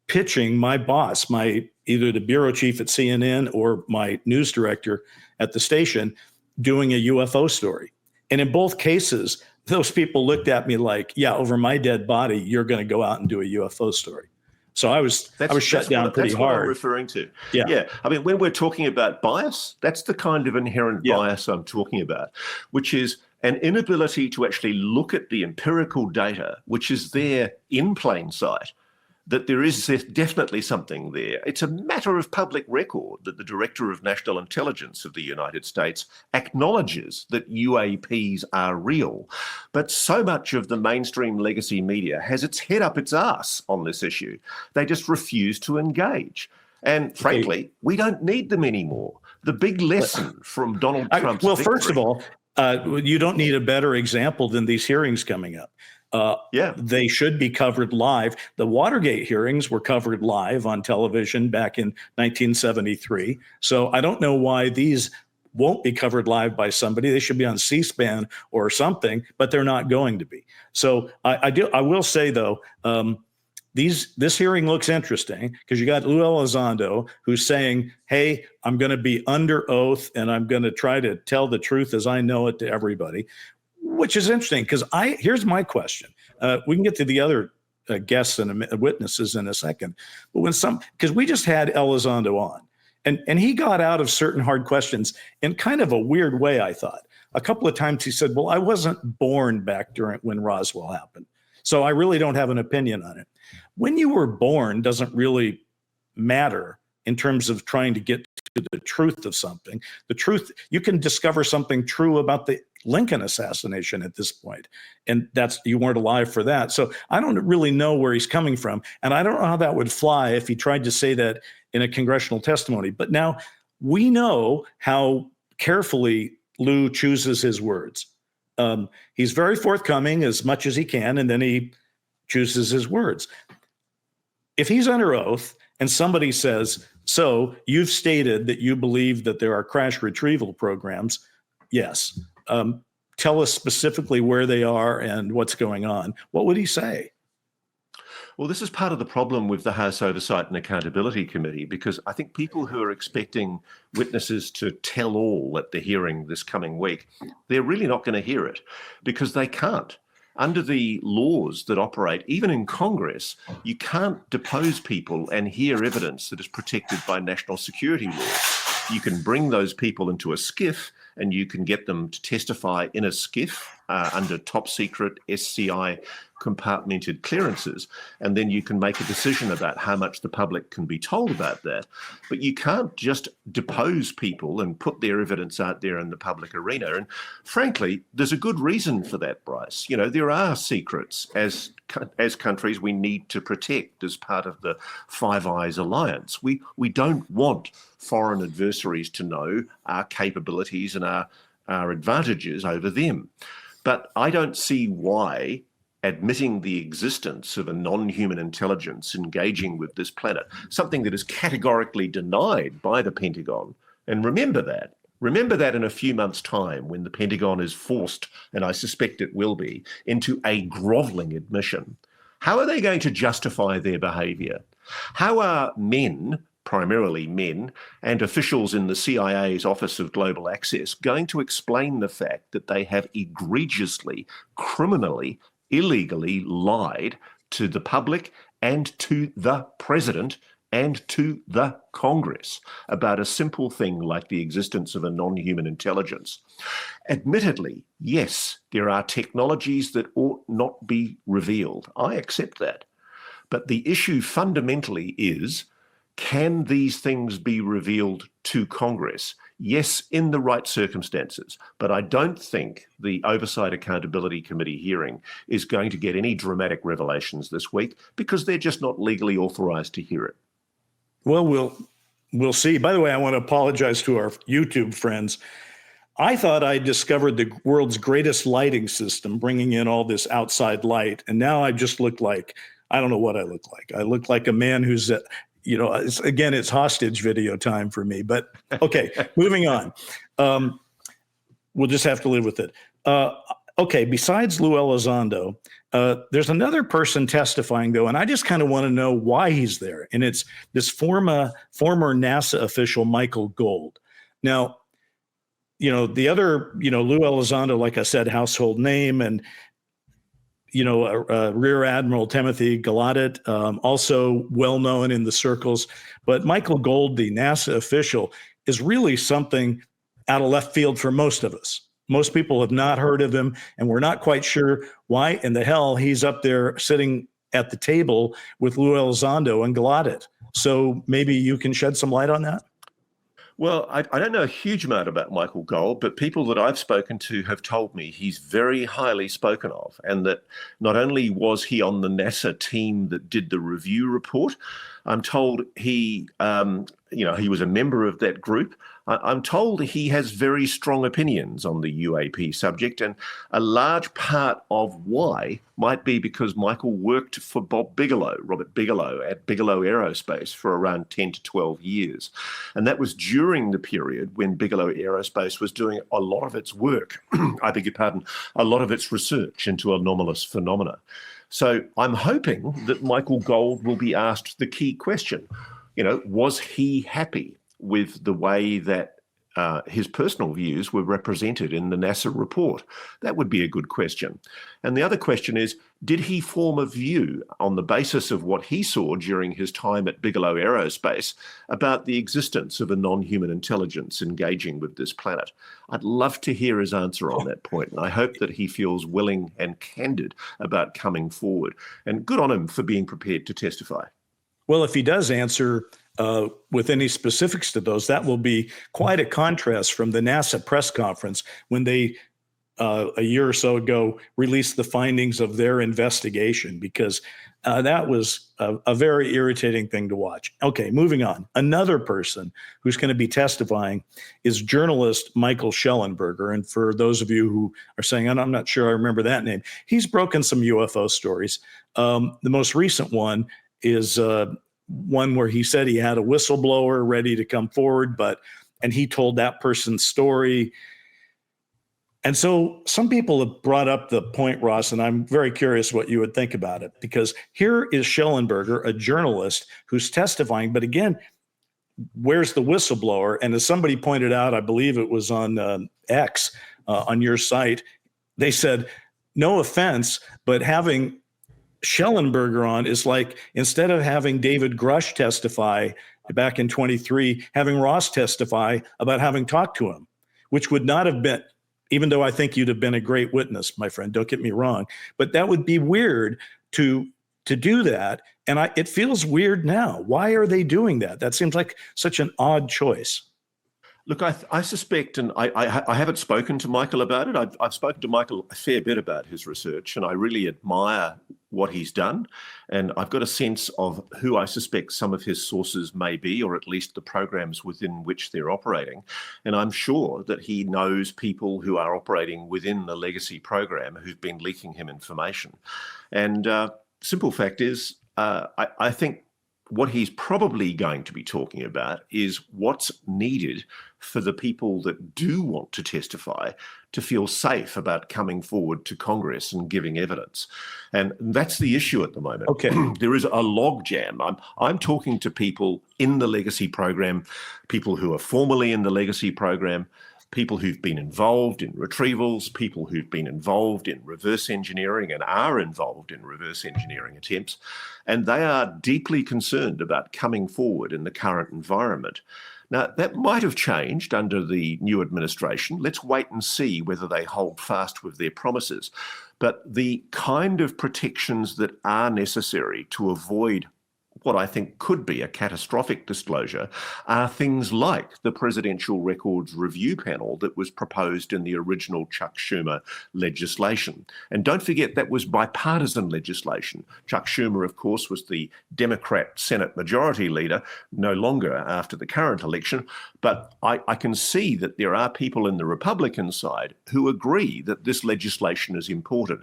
pitching my boss, either the bureau chief at CNN or my news director at the station, doing a UFO story. And in both cases, those people looked at me like, yeah, over my dead body, you're going to go out and do a UFO story. So I was shut down pretty hard. That's what I'm referring to. Yeah. I mean, when we're talking about bias, that's the kind of inherent bias I'm talking about, which is an inability to actually look at the empirical data, which is there in plain sight, that there is definitely something there. It's a matter of public record that the Director of National Intelligence of the United States acknowledges that UAPs are real. But so much of the mainstream legacy media has its head up its ass on this issue. They just refuse to engage. And frankly, we don't need them anymore. The big lesson from Donald Trump's victory— first of all, you don't need a better example than these hearings coming up. They should be covered live. The Watergate hearings were covered live on television back in 1973. So I don't know why these won't be covered live by somebody. They should be on C-SPAN or something, but they're not going to be. So I will say, though, this hearing looks interesting because you got Lou Elizondo who's saying, hey, I'm going to be under oath and I'm going to try to tell the truth as I know it to everybody, which is interesting because here's my question. We can get to the other guests and witnesses in a second, but because we just had Elizondo on and he got out of certain hard questions in kind of a weird way, I thought. A couple of times he said, well, I wasn't born back when Roswell happened, so I really don't have an opinion on it. When you were born doesn't really matter in terms of trying to get to the truth of something. The truth, you can discover something true about the Lincoln assassination at this point, and you weren't alive for that. So I don't really know where he's coming from, and I don't know how that would fly if he tried to say that in a congressional testimony. But now we know how carefully Lou chooses his words. He's very forthcoming as much as he can, and then he chooses his words. If he's under oath and somebody says, so you've stated that you believe that there are crash retrieval programs, yes. Tell us specifically where they are and what's going on. What would he say? Well, this is part of the problem with the House Oversight and Accountability Committee, because I think people who are expecting witnesses to tell all at the hearing this coming week, they're really not going to hear it because they can't. Under the laws that operate, even in Congress, you can't depose people and hear evidence that is protected by national security laws. You can bring those people into a SCIF and you can get them to testify in a SCIF under top secret SCI compartmented clearances, and then you can make a decision about how much the public can be told about that. But you can't just depose people and put their evidence out there in the public arena. And frankly, there's a good reason for that, Bryce. You know, there are secrets as countries we need to protect as part of the Five Eyes alliance. We don't want foreign adversaries to know our capabilities and our advantages over them. But I don't see why, admitting the existence of a non-human intelligence engaging with this planet, something that is categorically denied by the Pentagon. And remember that. Remember that in a few months' time when the Pentagon is forced, and I suspect it will be, into a grovelling admission. How are they going to justify their behaviour? How are men, primarily men, and officials in the CIA's Office of Global Access going to explain the fact that they have egregiously, criminally, illegally lied to the public and to the president and to the Congress about a simple thing like the existence of a non-human intelligence? Admittedly, yes, there are technologies that ought not be revealed. I accept that. But the issue fundamentally is, can these things be revealed to Congress? Yes, in the right circumstances. But I don't think the Oversight Accountability Committee hearing is going to get any dramatic revelations this week because they're just not legally authorized to hear it. Well, we'll see. By the way, I want to apologize to our YouTube friends. I thought I discovered the world's greatest lighting system, bringing in all this outside light. And now I just look like, I don't know what I look like. I look like a man who's, it's hostage video time for me. But okay, moving on. We'll just have to live with it. Okay, besides Lou Elizondo, there's another person testifying, though, and I just kind of want to know why he's there. And it's this former NASA official, Michael Gold. Now, the other, Lou Elizondo, like I said, household name, and, Rear Admiral Timothy Gallaudet, also well-known in the circles. But Michael Gold, the NASA official, is really something out of left field for most of us. Most people have not heard of him, and we're not quite sure why in the hell he's up there sitting at the table with Lou Elizondo and Gallaudet. So maybe you can shed some light on that? Well, I don't know a huge amount about Michael Gold, but people that I've spoken to have told me he's very highly spoken of, and that not only was he on the NASA team that did the review report, I'm told he was a member of that group. I'm told he has very strong opinions on the UAP subject, and a large part of why might be because Michael worked for Robert Bigelow at Bigelow Aerospace for around 10 to 12 years. And that was during the period when Bigelow Aerospace was doing a lot of its work, a lot of its research into anomalous phenomena. So I'm hoping that Michael Gold will be asked the key question. Was he happy with the way that his personal views were represented in the NASA report? That would be a good question. And the other question is, did he form a view on the basis of what he saw during his time at Bigelow Aerospace about the existence of a non-human intelligence engaging with this planet? I'd love to hear his answer on that point, and I hope that he feels willing and candid about coming forward. And good on him for being prepared to testify. Well, if he does answer with any specifics to those, that will be quite a contrast from the NASA press conference when they, a year or so ago, released the findings of their investigation, because that was a very irritating thing to watch. Okay, moving on. Another person who's going to be testifying is journalist Michael Shellenberger. And for those of you who are saying, I'm not sure I remember that name, he's broken some UFO stories. The most recent one is one where he said he had a whistleblower ready to come forward, and he told that person's story. And so some people have brought up the point, Ross, and I'm very curious what you would think about it, because here is Shellenberger, a journalist who's testifying. But again, where's the whistleblower? And as somebody pointed out, I believe it was on X, on your site, they said, no offense, but having Shellenberger on is like, instead of having David Grush testify back in 23, having Ross testify about having talked to him, which would not have been, even though I think you'd have been a great witness, my friend, don't get me wrong, but that would be weird to do that. And it feels weird now. Why are they doing that? That seems like such an odd choice. Look, I suspect, and I haven't spoken to Michael about it. I've spoken to Michael a fair bit about his research, and I really admire what he's done. And I've got a sense of who I suspect some of his sources may be, or at least the programs within which they're operating. And I'm sure that he knows people who are operating within the legacy program who've been leaking him information. And simple fact is, I think what he's probably going to be talking about is what's needed for the people that do want to testify to feel safe about coming forward to Congress and giving evidence. And that's the issue at the moment. Okay. There is a logjam. I'm talking to people in the legacy program, people who are formerly in the legacy program, people who've been involved in retrievals, people who've been involved in reverse engineering and are involved in reverse engineering attempts, and they are deeply concerned about coming forward in the current environment. Now, that might have changed under the new administration. Let's wait and see whether they hold fast with their promises. But the kind of protections that are necessary to avoid what I think could be a catastrophic disclosure are things like the Presidential Records Review Panel that was proposed in the original Chuck Schumer legislation. And don't forget, that was bipartisan legislation. Chuck Schumer, of course, was the Democrat Senate Majority Leader, no longer after the current election. But I can see that there are people in the Republican side who agree that this legislation is important.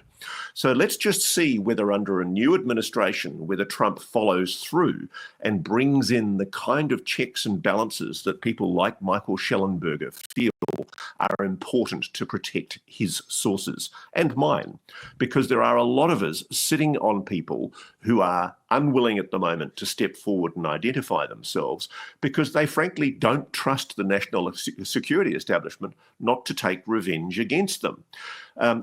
So let's just see whether under a new administration, whether Trump follows through and brings in the kind of checks and balances that people like Michael Schellenberger feel are important to protect his sources and mine, because there are a lot of us sitting on people who are unwilling at the moment to step forward and identify themselves because they frankly don't trust the national security establishment not to take revenge against them.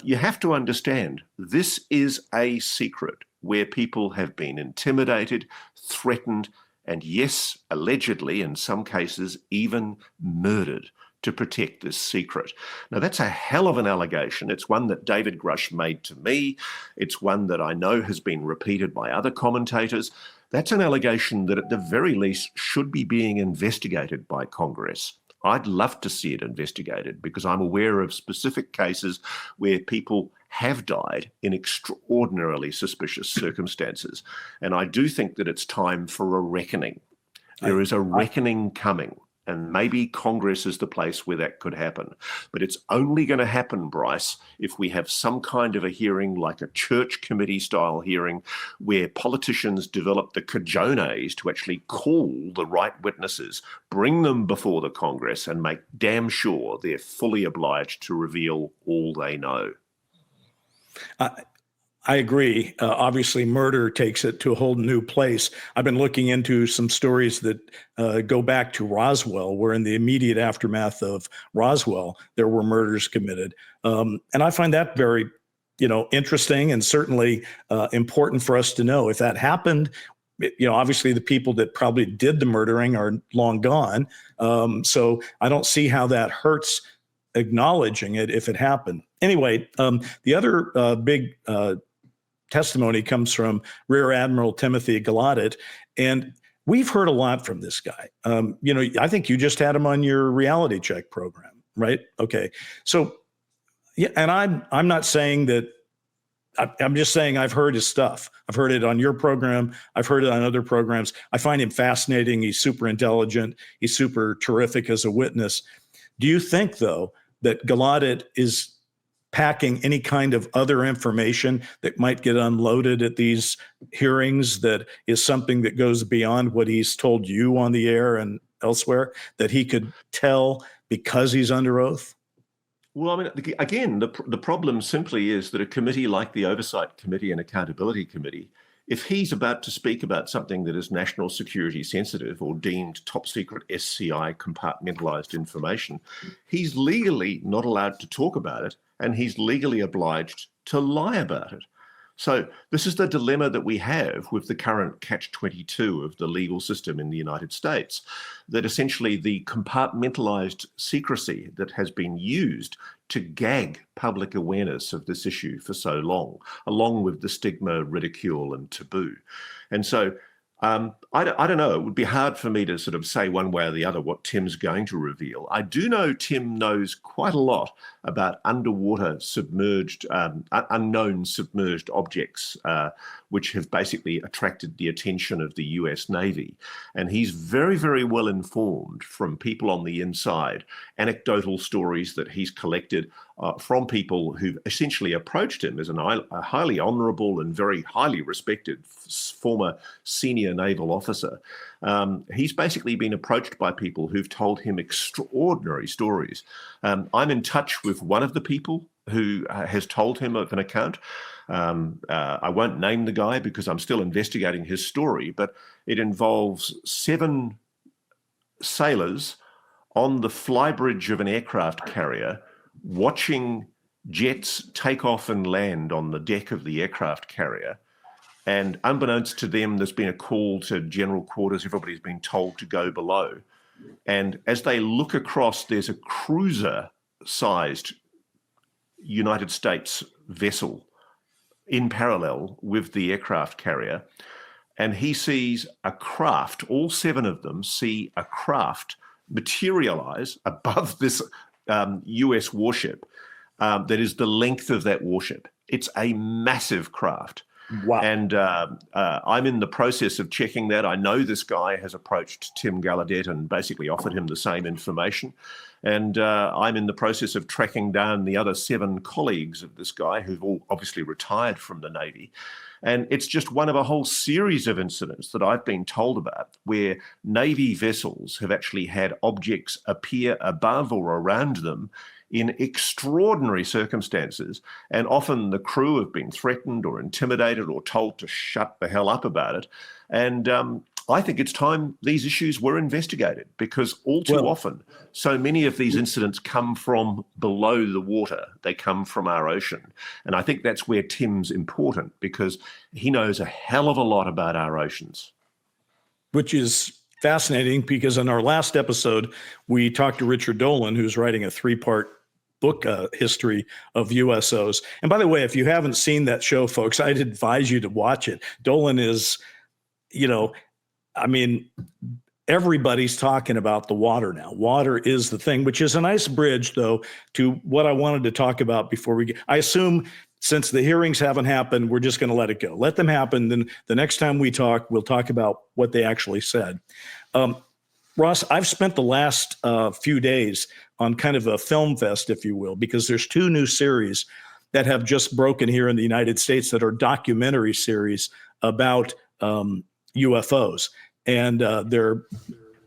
You have to understand, this is a secret where people have been intimidated, threatened, and yes, allegedly, in some cases, even murdered to protect this secret. Now, that's a hell of an allegation. It's one that David Grush made to me. It's one that I know has been repeated by other commentators. That's an allegation that at the very least should be being investigated by Congress. I'd love to see it investigated because I'm aware of specific cases where people have died in extraordinarily suspicious circumstances. And I do think that it's time for a reckoning. There is a reckoning coming. And maybe Congress is the place where that could happen. But it's only going to happen, Bryce, if we have some kind of a hearing like a church committee style hearing where politicians develop the cojones to actually call the right witnesses, bring them before the Congress and make damn sure they're fully obliged to reveal all they know. I agree. Obviously, murder takes it to a whole new place. I've been looking into some stories that go back to Roswell, where in the immediate aftermath of Roswell, there were murders committed. And I find that very, interesting and certainly important for us to know. If that happened, obviously the people that probably did the murdering are long gone. So I don't see how that hurts acknowledging it if it happened. Anyway, the other big testimony comes from Rear Admiral Timothy Gallaudet, and we've heard a lot from this guy. I think you just had him on your reality check program, right? Okay, so yeah, and I'm not saying that. I'm just saying I've heard his stuff. I've heard it on your program. I've heard it on other programs. I find him fascinating. He's super intelligent. He's super terrific as a witness. Do you think, though, that Gallaudet is packing any kind of other information that might get unloaded at these hearings that is something that goes beyond what he's told you on the air and elsewhere, that he could tell because he's under oath? Well, I mean, again, the problem simply is that a committee like the Oversight Committee and Accountability Committee, if he's about to speak about something that is national security sensitive or deemed top secret SCI compartmentalized information, he's legally not allowed to talk about it, and he's legally obliged to lie about it. So this is the dilemma that we have with the current catch-22 of the legal system in the United States, that essentially the compartmentalized secrecy that has been used to gag public awareness of this issue for so long, along with the stigma, ridicule, and taboo. And so I don't know. It would be hard for me to sort of say one way or the other what Tim's going to reveal. I do know Tim knows quite a lot about underwater submerged, unknown submerged objects, which have basically attracted the attention of the US Navy. And he's very, very well informed from people on the inside, anecdotal stories that he's collected from people who've essentially approached him as a highly honourable and very highly respected former senior naval officer. He's basically been approached by people who've told him extraordinary stories. I'm in touch with one of the people who has told him of an account. I won't name the guy because I'm still investigating his story, but it involves 7 sailors on the flybridge of an aircraft carrier watching jets take off and land on the deck of the aircraft carrier. And unbeknownst to them, there's been a call to general quarters. Everybody's been told to go below. And as they look across, there's a cruiser-sized United States vessel in parallel with the aircraft carrier. And he sees a craft, all 7 of them see a craft materialize above this US warship that is the length of that warship. It's a massive craft. Wow. And I'm in the process of checking that. I know this guy has approached Tim Gallaudet and basically offered him the same information. And I'm in the process of tracking down the other 7 colleagues of this guy who've all obviously retired from the Navy. And it's just one of a whole series of incidents that I've been told about where Navy vessels have actually had objects appear above or around them in extraordinary circumstances. And often the crew have been threatened or intimidated or told to shut the hell up about it. And I think it's time these issues were investigated, because all too often, so many of these incidents come from below the water. They come from our ocean. And I think that's where Tim's important, because he knows a hell of a lot about our oceans. Which is fascinating, because in our last episode, we talked to Richard Dolan, who's writing a 3-part book history of USOs. And by the way, if you haven't seen that show, folks, I'd advise you to watch it. Dolan is, I mean, everybody's talking about the water now. Water is the thing, which is a nice bridge, though, to what I wanted to talk about before we get. I assume since the hearings haven't happened, we're just going to let it go. Let them happen. Then the next time we talk, we'll talk about what they actually said. Ross, I've spent the last few days on kind of a film fest, if you will, because there's 2 new series that have just broken here in the United States that are documentary series about UFOs. And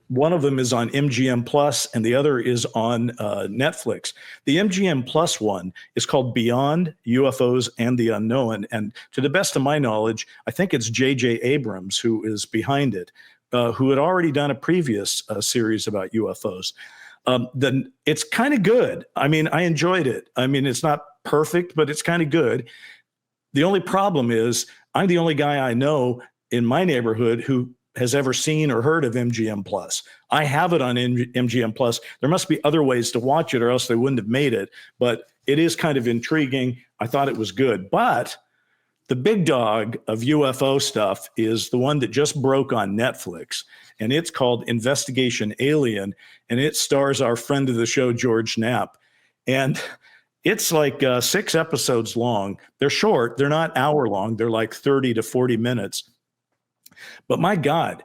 one of them is on MGM Plus and the other is on Netflix. The MGM Plus one is called Beyond UFOs and the Unknown. And to the best of my knowledge, I think it's J.J. Abrams who is behind it, who had already done a previous series about UFOs. Then it's kind of good. I mean, I enjoyed it. I mean, it's not perfect, but it's kind of good. The only problem is I'm the only guy I know in my neighborhood who has ever seen or heard of MGM Plus. I have it on MGM Plus. There must be other ways to watch it or else they wouldn't have made it, but it is kind of intriguing. I thought it was good, but the big dog of UFO stuff is the one that just broke on Netflix, and it's called Investigation Alien, and it stars our friend of the show, George Knapp. And it's like 6 episodes long. They're short. They're not hour long. They're like 30 to 40 minutes. But my God,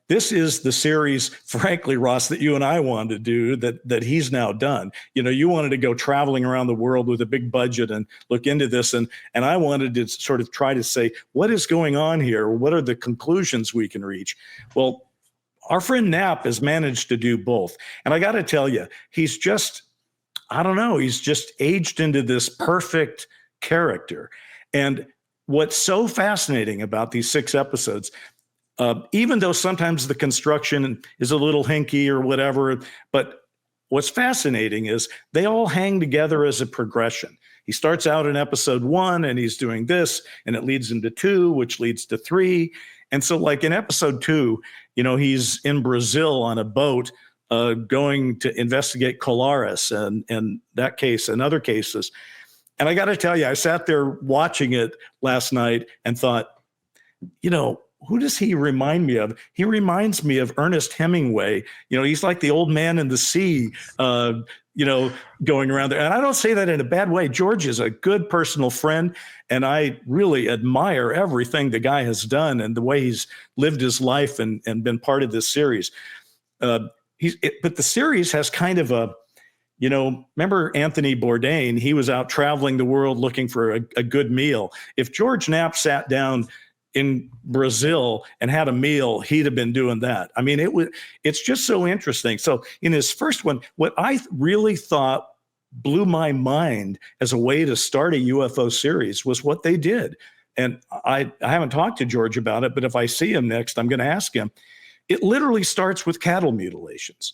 this is the series, frankly, Ross, that you and I wanted to do that he's now done. You wanted to go traveling around the world with a big budget and look into this. And I wanted to sort of try to say, what is going on here? What are the conclusions we can reach? Well, our friend Knapp has managed to do both. And I got to tell you, he's just, I don't know, he's just aged into this perfect character. And what's so fascinating about these 6 episodes, even though sometimes the construction is a little hinky or whatever, but what's fascinating is they all hang together as a progression. He starts out in episode 1 and he's doing this, and it leads into 2, which leads to 3. And so like in episode 2, he's in Brazil on a boat going to investigate Colares and that case and other cases. And I got to tell you, I sat there watching it last night and thought, who does he remind me of? He reminds me of Ernest Hemingway. He's like the old man in the sea, going around there. And I don't say that in a bad way. George is a good personal friend, and I really admire everything the guy has done and the way he's lived his life and been part of this series. But the series has kind of remember Anthony Bourdain? He was out traveling the world looking for a good meal. If George Knapp sat down in Brazil and had a meal, he'd have been doing that. I mean, it's just so interesting. So in his first one, what I really thought blew my mind as a way to start a UFO series was what they did. And I haven't talked to George about it, but if I see him next, I'm going to ask him. It literally starts with cattle mutilations,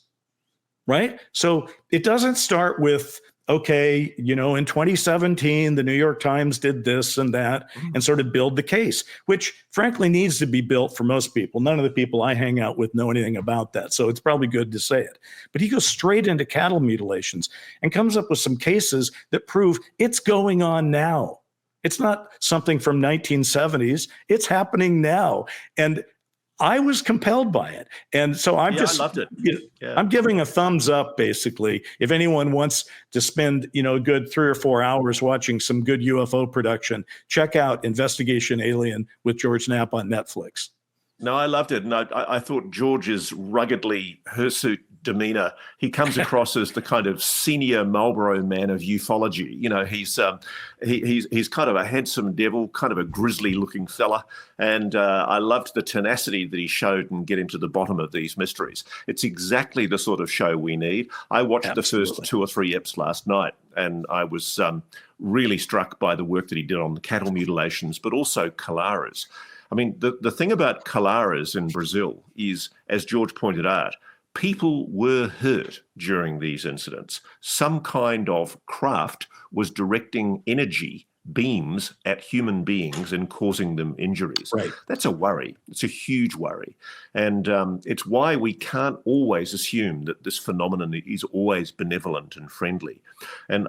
right? So it doesn't start with, okay, in 2017, the New York Times did this and that, and sort of build the case, which frankly needs to be built for most people. None of the people I hang out with know anything about that. So it's probably good to say it. But he goes straight into cattle mutilations and comes up with some cases that prove it's going on now. It's not something from 1970s. It's happening now. And I was compelled by it. And so I loved it. I'm giving a thumbs up, basically. If anyone wants to spend, a good 3 or 4 hours watching some good UFO production, check out Investigation Alien with George Knapp on Netflix. No, I loved it. And I thought George's ruggedly hirsute demeanor, he comes across as the kind of senior Marlboro man of ufology. He's kind of a handsome devil, kind of a grisly looking fella. And I loved the tenacity that he showed in getting to the bottom of these mysteries. It's exactly the sort of show we need. I watched the first 2 or 3 eps last night, and I was really struck by the work that he did on the cattle mutilations, but also Colares. I mean, the thing about Colares in Brazil is, as George pointed out, people were hurt during these incidents. Some kind of craft was directing energy beams at human beings and causing them injuries. Right. That's a worry. It's a huge worry. And it's why we can't always assume that this phenomenon is always benevolent and friendly. And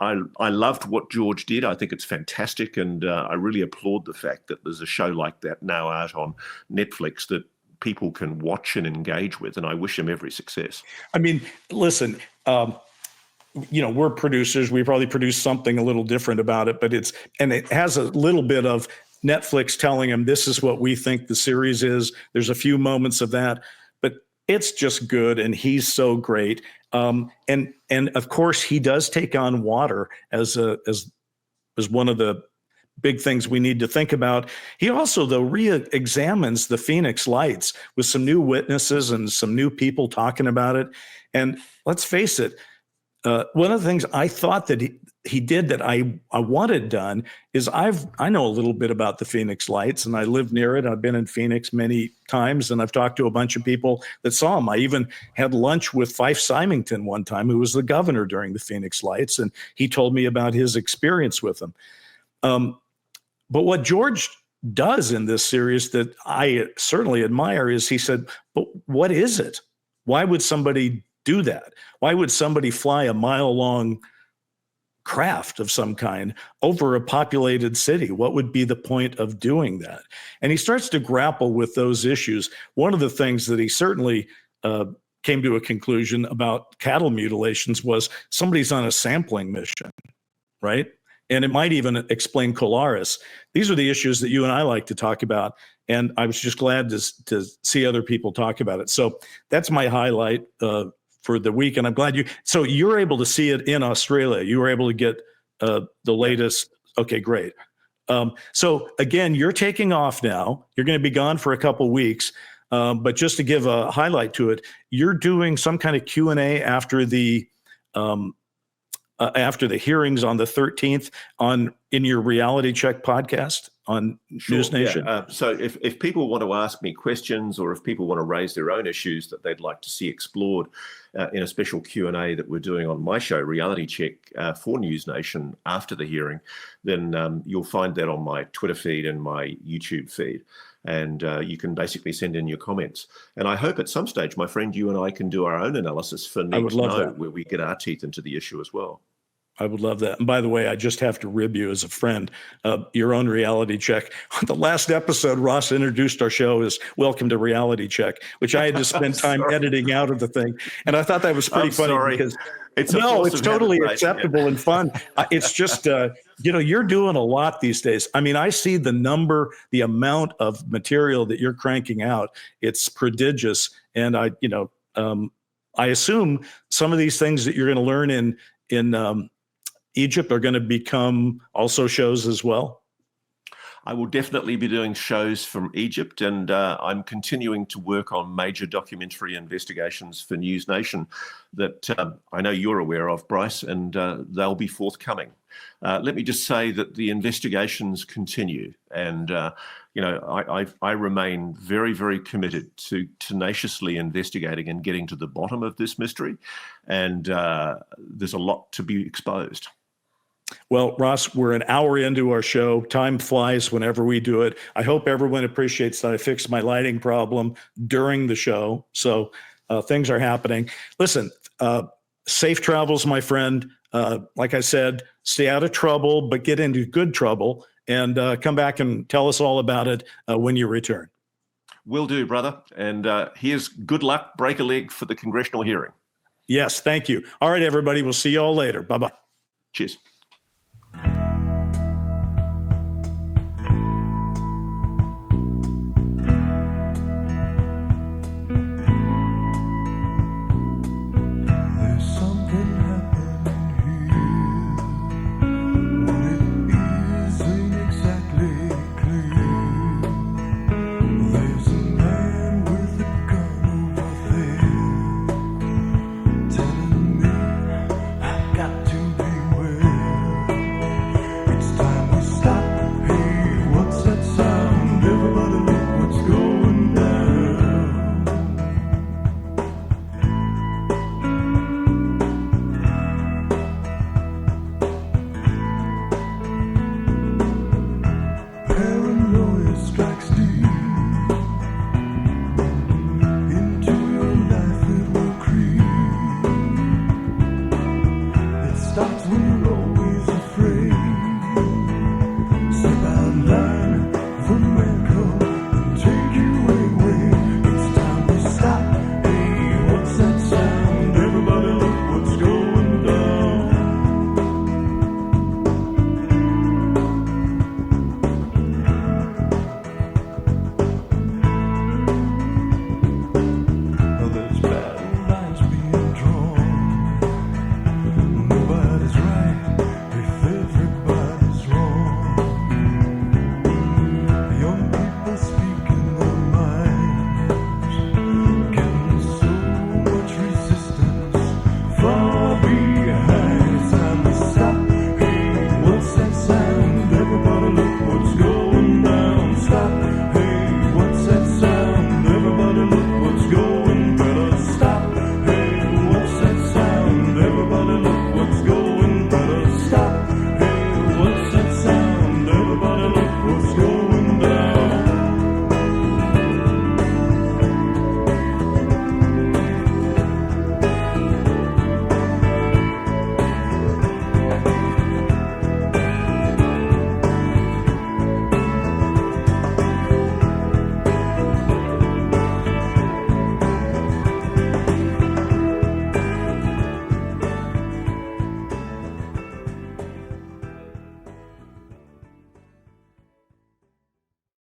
I loved what George did. I think it's fantastic. And I really applaud the fact that there's a show like that now out on Netflix that people can watch and engage with, and I wish him every success. I mean, listen, we're producers. We probably produce something a little different about it, but it has a little bit of Netflix telling him this is what we think the series is. There's a few moments of that, but it's just good, and he's so great. And of course, he does take on water as one of the big things we need to think about. He also, though, re-examines the Phoenix Lights with some new witnesses and some new people talking about it. And let's face it, one of the things I thought that he did that I wanted done is I know a little bit about the Phoenix Lights, and I live near it. I've been in Phoenix many times, and I've talked to a bunch of people that saw them. I even had lunch with Fife Symington one time, who was the governor during the Phoenix Lights, and he told me about his experience with them. But what George does in this series that I certainly admire is he said, but what is it? Why would somebody do that? Why would somebody fly a mile-long craft of some kind over a populated city? What would be the point of doing that? And he starts to grapple with those issues. One of the things that he certainly came to a conclusion about cattle mutilations was somebody's on a sampling mission, right? And it might even explain Colares. These are the issues that you and I like to talk about. And I was just glad to see other people talk about it. So that's my highlight for the week. And I'm glad so you're able to see it in Australia. You were able to get the latest. Okay, great. So again, you're taking off now. You're going to be gone for a couple weeks. But just to give a highlight to it, you're doing some kind of Q&A after the hearings on the 13th in your Reality Check podcast on News Nation. Yeah. So if people want to ask me questions, or if people want to raise their own issues that they'd like to see explored in a special Q&A that we're doing on my show, Reality Check, for News Nation after the hearing, then you'll find that on my Twitter feed and my YouTube feed. And you can basically send in your comments. And I hope at some stage, my friend, you and I can do our own analysis for Need to Know, where we get our teeth into the issue as well. I would love that. And by the way, I just have to rib you as a friend. Your own reality check. The last episode, Ross introduced our show as "Welcome to Reality Check," which I had to spend time Sorry. editing out of the thing, and I thought that was pretty I'm funny sorry. because It's a no, force it's of habit, totally mate. acceptable and fun. It's just you're doing a lot these days. I mean, I see the amount of material that you're cranking out. It's prodigious, and I assume some of these things that you're going to learn in Egypt are going to become also shows as well. I will definitely be doing shows from Egypt, and I'm continuing to work on major documentary investigations for News Nation that I know you're aware of, Bryce, and they'll be forthcoming. Let me just say that the investigations continue, and I remain very, very committed to tenaciously investigating and getting to the bottom of this mystery, and there's a lot to be exposed. Well, Ross, we're an hour into our show. Time flies whenever we do it. I hope everyone appreciates that I fixed my lighting problem during the show. So things are happening. Listen, safe travels, my friend. Like I said, stay out of trouble, but get into good trouble, and come back and tell us all about it when you return. Will do, brother. And here's good luck, break a leg for the congressional hearing. Yes, thank you. All right, everybody. We'll see you all later. Bye-bye. Cheers.